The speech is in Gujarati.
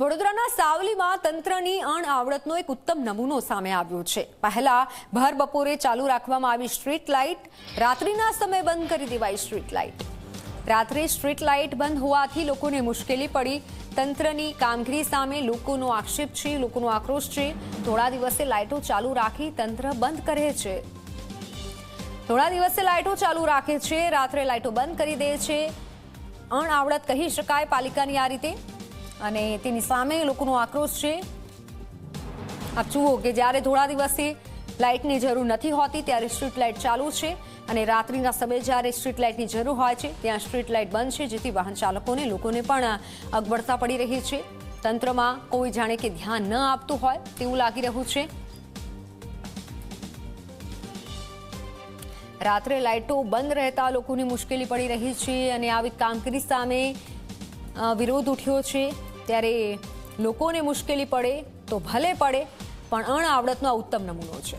વડોદરાના સાવલીમાં તંત્રની અણઆવડતનો એક ઉત્તમ નમૂનો સામે આવ્યો છે। પહેલા ભર બપોરે ચાલુ રાખવામાં આવી સ્ટ્રીટ લાઇટ, રાત્રિના સમયે બંધ કરી દેવાઈ સ્ટ્રીટ લાઇટ। રાત્રે સ્ટ્રીટ લાઇટ બંધ હોવાથી લોકોને મુશ્કેલી પડી। તંત્રની કામગીરી સામે લોકોનો આક્ષેપ છે, લોકોનો આક્રોશ છે। થોડા દિવસે લાઇટો ચાલુ રાખી તંત્ર બંધ કરે છે। થોડા દિવસે લાઇટો ચાલુ રાખે છે, રાત્રે લાઇટો બંધ કરી દે છે। અણઆવડત કહી શકાય પાલિકાની આ રીતે, અને તેની સામે લોકોનો આક્રોશ છે। આપ જુઓ કે જ્યારે થોડા દિવસે લાઇટની જરૂર નથી હોતી ત્યારે સ્ટ્રીટ લાઇટ ચાલુ છે, અને રાત્રિના સમયે જ્યારે સ્ટ્રીટ લાઇટની જરૂર હોય છે ત્યાં સ્ટ્રીટ લાઇટ બંધ છે, જેથી વાહન ચાલકોને લોકોને પણ અગવડતા પડી રહી છે। તંત્રમાં કોઈ જાણે કે ધ્યાન ન આપતું હોય તેવું લાગી રહ્યું છે। રાત્રે લાઇટો બંધ રહેતા લોકોની મુશ્કેલી પડી રહી છે, અને આવી કામગીરી સામે વિરોધ ઉઠ્યો છે। ત્યારે લોકોને મુશ્કેલી પડે તો ભલે પડે, પણ અણઆવડતનો આ ઉત્તમ નમૂનો છે।